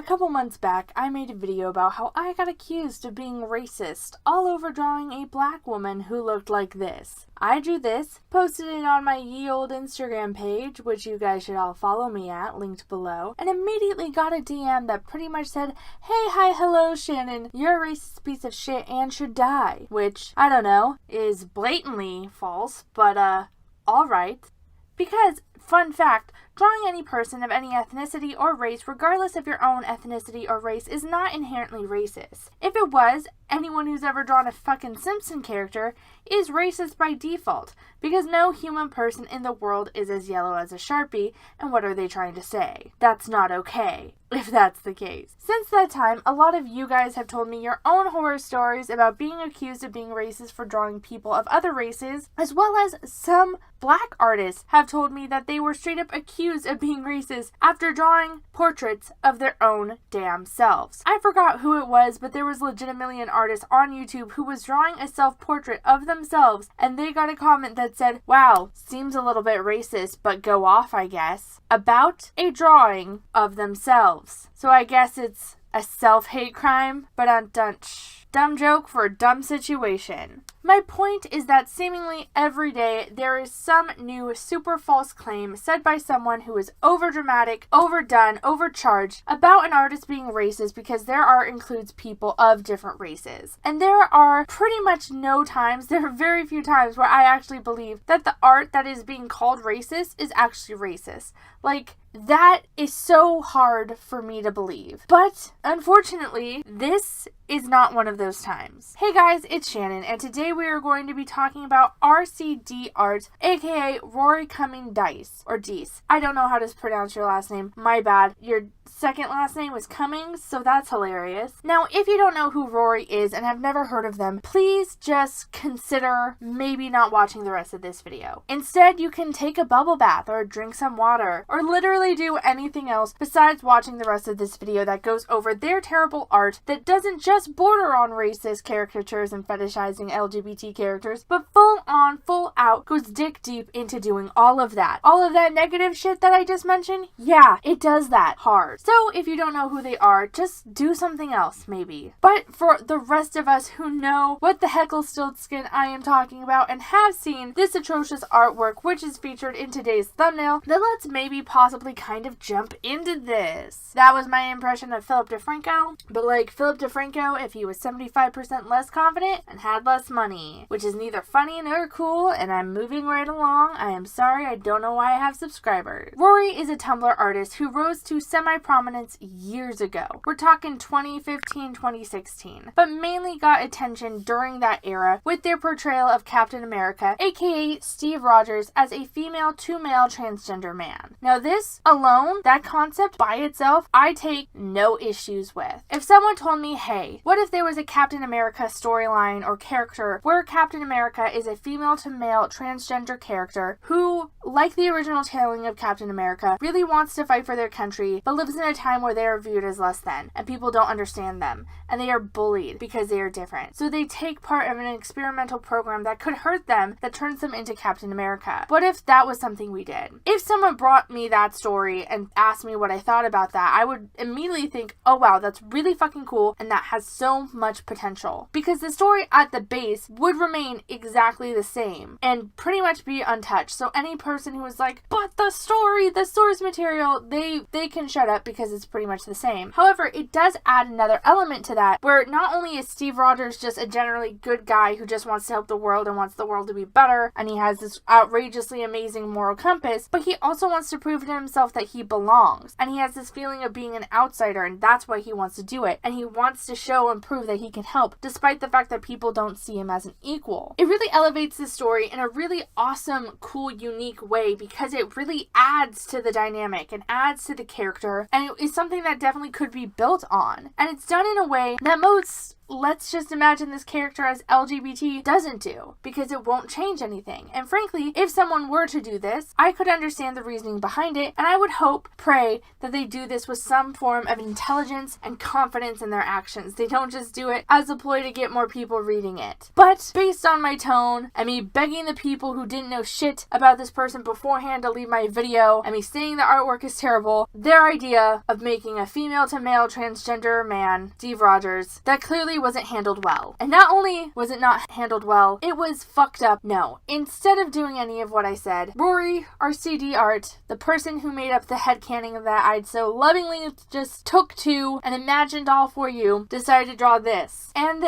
couple months back, I made a video about how I got accused of being racist all over drawing a black woman who looked like this. I drew this, posted it on my ye old Instagram page, which you guys should all follow me at, linked below, and immediately got a DM that pretty much said, "Hey, hi, hello, Shannon, you're a racist piece of shit and should die," which, I don't know, is blatantly false, but alright. Because, fun fact, drawing any person of any ethnicity or race, regardless of your own ethnicity or race, is not inherently racist. If it was, anyone who's ever drawn a fucking Simpson character is racist by default, because no human person in the world is as yellow as a Sharpie, and what are they trying to say? That's not okay, if that's the case. Since that time, a lot of you guys have told me your own horror stories about being accused of being racist for drawing people of other races, as well as some black artists have told me that they were straight up accused of being racist after drawing portraits of their own damn selves. I forgot who it was, but there was legitimately an artist on YouTube who was drawing a self-portrait of themselves, and they got a comment that said, "Wow, seems a little bit racist, but go off, I guess," about a drawing of themselves. So I guess it's a self-hate crime, but dumb joke for a dumb situation. My point is that seemingly every day there is some new super false claim said by someone who is overdramatic, overdone, overcharged about an artist being racist because their art includes people of different races. And there are pretty much there are very few times where I actually believe that the art that is being called racist is actually racist. Like, that is so hard for me to believe. But, unfortunately, this is not one of those times. Hey guys, it's Shannon, and today we are going to be talking about RCD Art, aka Rory Cumming Dice, or Deese. I don't know how to pronounce your last name, my bad. Your second last name was Cummings, so that's hilarious. Now, if you don't know who Rory is and have never heard of them, please just consider maybe not watching the rest of this video. Instead, you can take a bubble bath or drink some water, or literally do anything else besides watching the rest of this video that goes over their terrible art that doesn't just border on racist caricatures and fetishizing LGBT characters, but full out goes dick deep into doing all of that. All of that negative shit that I just mentioned, yeah, it does that hard. So if you don't know who they are, just do something else, maybe. But for the rest of us who know what the Heckle-Stiltskin I am talking about and have seen this atrocious artwork, which is featured in today's thumbnail, then let's maybe possibly kind of jump into this. That was my impression of Philip DeFranco, but like Philip DeFranco if he was 75% less confident and had less money, which is neither funny nor cool, and I'm moving right along. I am sorry, I don't know why I have subscribers. Rory is a Tumblr artist who rose to semi-prominence years ago. We're talking 2015, 2016, but mainly got attention during that era with their portrayal of Captain America, aka Steve Rogers, as a female-to-male transgender man. Now this alone, that concept by itself, I take no issues with. If someone told me, hey, what if there was a Captain America storyline or character where Captain America is a female-to-male transgender character who, like the original telling of Captain America, really wants to fight for their country, but lives in a time where they are viewed as less than, and people don't understand them, and they are bullied because they are different. So they take part of an experimental program that could hurt them, that turns them into Captain America. What if that was something we did? If someone brought me that story and asked me what I thought about that, I would immediately think, oh wow, that's really fucking cool, and that has so much potential. Because the story at the base would remain exactly the same, and pretty much be untouched. So any person who is like, but the source material, they can shut up because it's pretty much the same. However, it does add another element to that, where not only is Steve Rogers just a generally good guy who just wants to help the world and wants the world to be better, and he has this outrageously amazing moral compass, but he also wants to prove to himself that he belongs, and he has this feeling of being an outsider, and that's why he wants to do it, and he wants to show and prove that he can help, despite the fact that people don't see him as an equal. It really elevates the story in a really awesome, cool, unique way, because it really adds to the dynamic and adds to the character, and it is something that definitely could be built on. And it's done in a way that most let's just imagine this character as LGBT doesn't do, because it won't change anything. And frankly, if someone were to do this, I could understand the reasoning behind it, and I would hope, pray, that they do this with some form of intelligence and confidence in their actions. They don't just do it as a ploy to get more people reading it. But based on my tone, and me begging the people who didn't know shit about this person beforehand to leave my video, and me saying the artwork is terrible, their idea of making a female to male transgender man, Steve Rogers, that clearly wasn't handled well. And not only was it not handled well, it was fucked up. No. Instead of doing any of what I said, Rory, our CD art, the person who made up the headcanon that I'd so lovingly just took to and imagined all for you, decided to draw this. And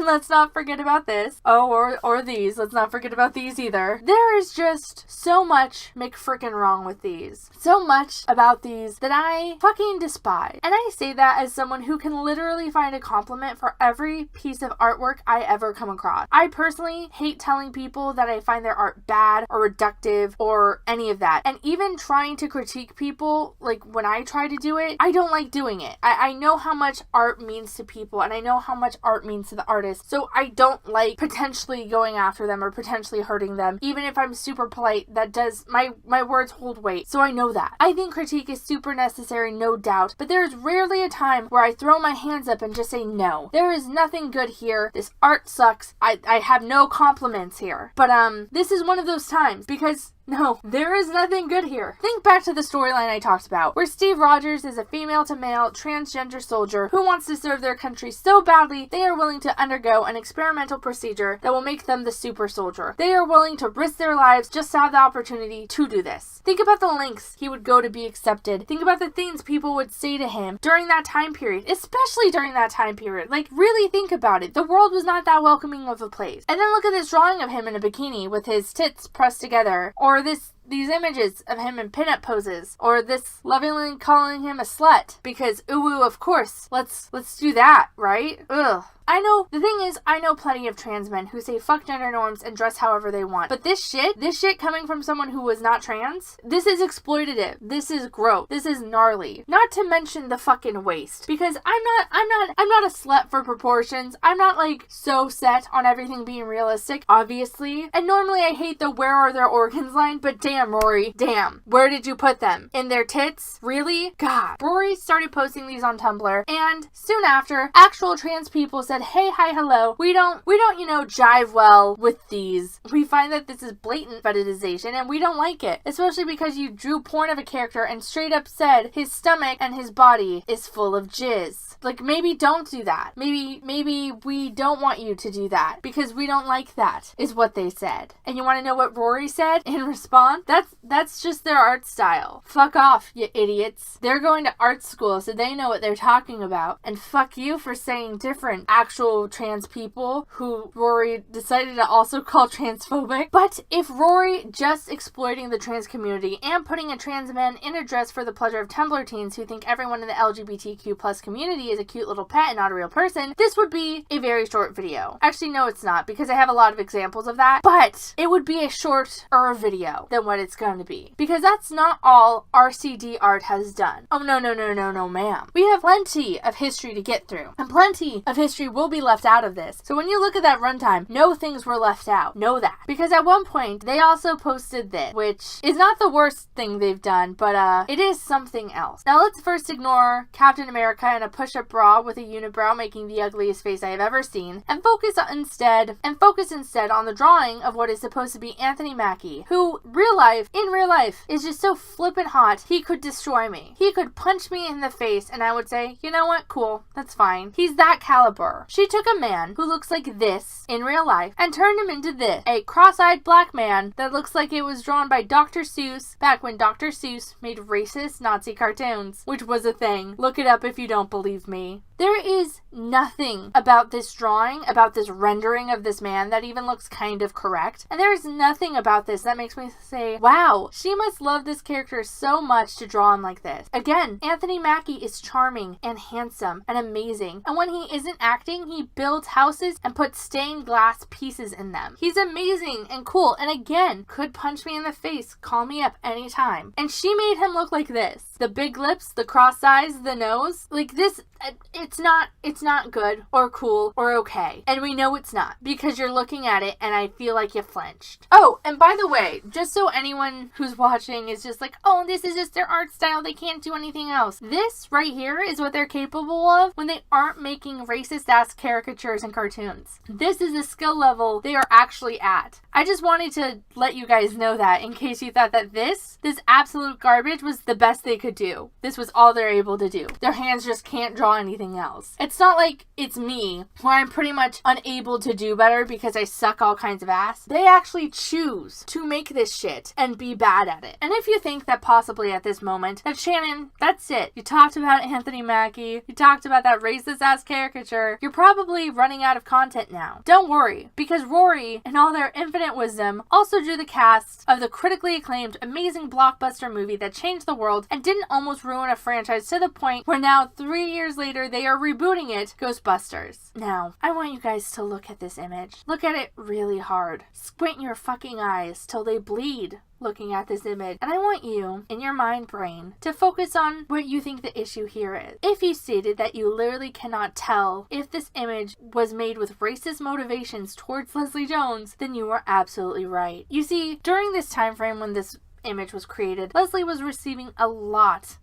let's not forget about this. Oh, or these. Let's not forget about these either. There is just so much McFrickin' wrong with these. So much about these that I fucking despise. And I say that as someone who can literally find a compliment for every piece of artwork I ever come across. I personally hate telling people that I find their art bad or reductive or any of that. And even trying to critique people, like when I try to do it, I don't like doing it. I know how much art means to people, and I know how much art means to the artist, so I don't like potentially going after them or potentially hurting them. Even if I'm super polite, that does, my words hold weight, so I know that. I think critique is super necessary, no doubt, but there is rarely a time where I throw my hands up and just say no. There is nothing good here. This art sucks. I have no compliments here. But this is one of those times, because no, there is nothing good here. Think back to the storyline I talked about, where Steve Rogers is a female-to-male transgender soldier who wants to serve their country so badly they are willing to undergo an experimental procedure that will make them the super soldier. They are willing to risk their lives just to have the opportunity to do this. Think about the lengths he would go to be accepted. Think about the things people would say to him during that time period, especially during that time period. Like, really think about it. The world was not that welcoming of a place. And then look at this drawing of him in a bikini with his tits pressed together, or these images of him in pinup poses, or this lovingly calling him a slut because ooh, of course, let's do that, right? Ugh. I know plenty of trans men who say fuck gender norms and dress however they want. But this shit coming from someone who was not trans, this is exploitative. This is gross. This is gnarly. Not to mention the fucking waist. Because I'm not a slut for proportions. I'm not like so set on everything being realistic, obviously. And normally I hate the where are their organs line, but damn, Rory, damn. Where did you put them? In their tits? Really? God. Rory started posting these on Tumblr, and soon after, actual trans people said, hey, hi, hello, we don't, jive well with these. We find that this is blatant fetishization and we don't like it. Especially because you drew porn of a character and straight up said his stomach and his body is full of jizz. Like, maybe don't do that. Maybe we don't want you to do that because we don't like that, is what they said. And you want to know what Rory said in response? That's just their art style. Fuck off, you idiots. They're going to art school, so they know what they're talking about. And fuck you for saying different actual trans people who Rory decided to also call transphobic. But if Rory just exploiting the trans community and putting a trans man in a dress for the pleasure of Tumblr teens who think everyone in the LGBTQ plus community is a cute little pet and not a real person, this would be a very short video. Actually, no, it's not, because I have a lot of examples of that, but it would be a shorter video than what it's going to be, because that's not all RCD art has done. Oh, no, ma'am. We have plenty of history to get through, and plenty of history will be left out of this. So when you look at that runtime, no things were left out. Know that. Because at one point, they also posted this, which is not the worst thing they've done, but it is something else. Now let's first ignore Captain America in a push-up bra with a unibrow making the ugliest face I have ever seen, and focus instead on the drawing of what is supposed to be Anthony Mackie, who in real life is just so flippin' hot, he could destroy me. He could punch me in the face and I would say, you know what, cool, that's fine. He's that caliber. She took a man who looks like this in real life and turned him into this, a cross-eyed black man that looks like it was drawn by Dr. Seuss back when Dr. Seuss made racist Nazi cartoons, which was a thing. Look it up if you don't believe me. There is nothing about this drawing, about this rendering of this man that even looks kind of correct. And there is nothing about this that makes me say, wow, she must love this character so much to draw him like this. Again, Anthony Mackie is charming and handsome and amazing. And when he isn't acting, he builds houses and puts stained glass pieces in them. He's amazing and cool. And again, could punch me in the face, call me up anytime. And she made him look like this. The big lips, the cross eyes, the nose. Like this, it's not good or cool or okay. And we know it's not because you're looking at it and I feel like you flinched. Oh, and by the way, just so anyone who's watching is just like, oh, this is just their art style, they can't do anything else. This right here is what they're capable of when they aren't making racist ass caricatures and cartoons. This is the skill level they are actually at. I just wanted to let you guys know that in case you thought that this absolute garbage was the best they could do. This was all they're able to do. Their hands just can't draw anything else. It's not like it's me where I'm pretty much unable to do better because I suck all kinds of ass. They actually choose to make this shit and be bad at it. And if you think that possibly at this moment that Shannon, that's it. You talked about Anthony Mackie. You talked about that racist ass caricature. You're probably running out of content now. Don't worry, because Rory, in all their infinite wisdom, also drew the cast of the critically acclaimed amazing blockbuster movie that changed the world and didn't almost ruin a franchise to the point where now 3 years later they are rebooting it, Ghostbusters. Now, I want you guys to look at this image. Look at it really hard. Squint your fucking eyes till they bleed looking at this image. And I want you, in your mind brain, to focus on what you think the issue here is. If you stated that you literally cannot tell if this image was made with racist motivations towards Leslie Jones, then you are absolutely right. You see, during this time frame when this image was created, Leslie was receiving a lot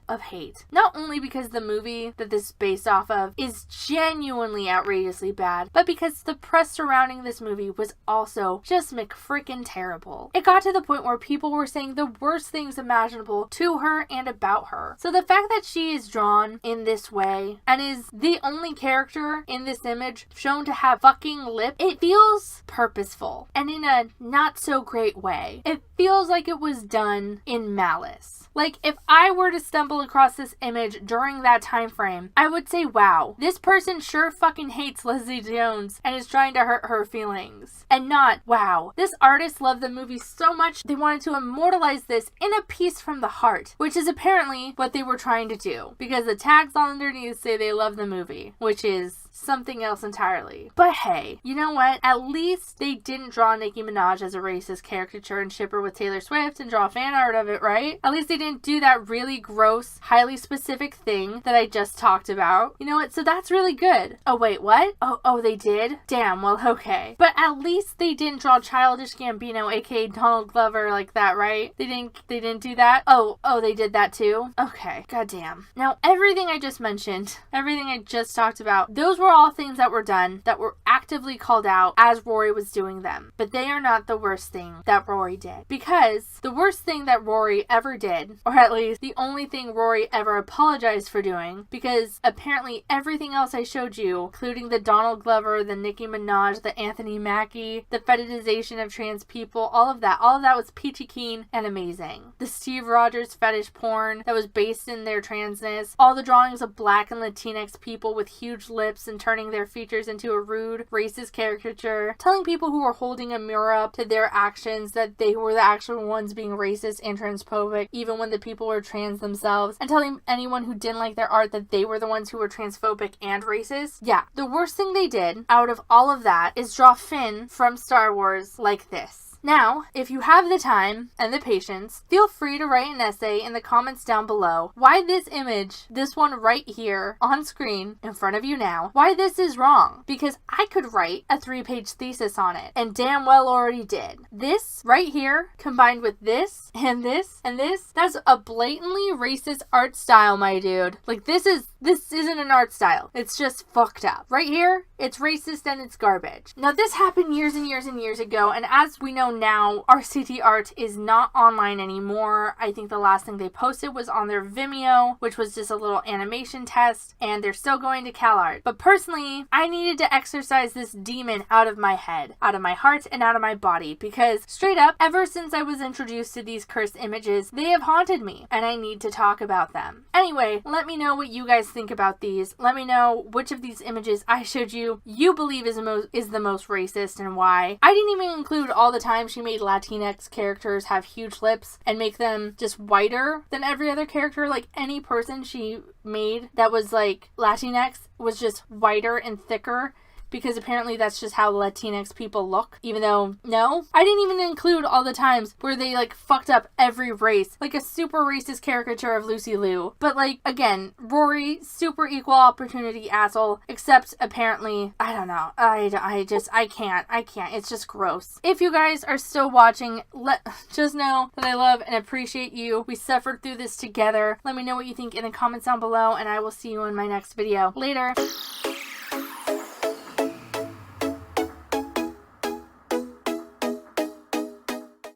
of hate. Not only because the movie that this is based off of is genuinely outrageously bad, but because the press surrounding this movie was also just McFrickin' terrible. It got to the point where people were saying the worst things imaginable to her and about her. So the fact that she is drawn in this way and is the only character in this image shown to have fucking lip, it feels purposeful and in a not so great way. It feels like it was done in malice. Like, if I were to stumble across this image during that time frame, I would say, wow, this person sure fucking hates Leslie Jones and is trying to hurt her feelings. And not, wow, this artist loved the movie so much they wanted to immortalize this in a piece from the heart, which is apparently what they were trying to do, because the tags underneath say they love the movie, which is something else entirely. But hey, you know what? At least they didn't draw Nicki Minaj as a racist caricature and ship her with Taylor Swift and draw fan art of it, right? At least they didn't do that really gross, highly specific thing that I just talked about. You know what? So that's really good. Oh wait, what? Oh, they did? Damn, well, okay. But at least they didn't draw Childish Gambino, aka Donald Glover, like that, right? They didn't do that? Oh, they did that too? Okay, goddamn. Now, everything I just mentioned, everything I just talked about, those were all things that were done that were actively called out as Rory was doing them. But they are not the worst thing that Rory did. Because the worst thing that Rory ever did, or at least the only thing Rory ever apologized for doing, because apparently everything else I showed you, including the Donald Glover, the Nicki Minaj, the Anthony Mackie, the fetishization of trans people, all of that was peachy keen and amazing. The Steve Rogers fetish porn that was based in their transness, all the drawings of black and Latinx people with huge lips and turning their features into a rude, racist caricature, telling people who were holding a mirror up to their actions that they were the actual ones being racist and transphobic, even when the people were trans themselves, and telling anyone who didn't like their art that they were the ones who were transphobic and racist. Yeah, the worst thing they did out of all of that is draw Finn from Star Wars like this. Now, if you have the time and the patience, feel free to write an essay in the comments down below why this image, this one right here on screen in front of you now, why this is wrong. Because I could write a 3-page thesis on it, and damn well already did. This right here, combined with this, and this, and this, that's a blatantly racist art style, my dude. Like, this isn't an art style. It's just fucked up. Right here, it's racist and it's garbage. Now, this happened years and years and years ago, and as we know now, RCT art is not online anymore. I think the last thing they posted was on their Vimeo, which was just a little animation test, and they're still going to CalArt. But personally, I needed to exorcise this demon out of my head, out of my heart, and out of my body, because straight up, ever since I was introduced to these cursed images, they have haunted me, and I need to talk about them. Anyway, let me know what you guys think about these. Let me know which of these images I showed you believe is the most racist and why. I didn't even include all the time she made Latinx characters have huge lips and make them just whiter than every other character. Like, any person she made that was like Latinx was just whiter and thicker because apparently that's just how Latinx people look, even though, no. I didn't even include all the times where they, like, fucked up every race. Like a super racist caricature of Lucy Liu. But, like, again, Rory, super equal opportunity asshole, except apparently, I don't know. I can't. It's just gross. If you guys are still watching, just know that I love and appreciate you. We suffered through this together. Let me know what you think in the comments down below, and I will see you in my next video. Later.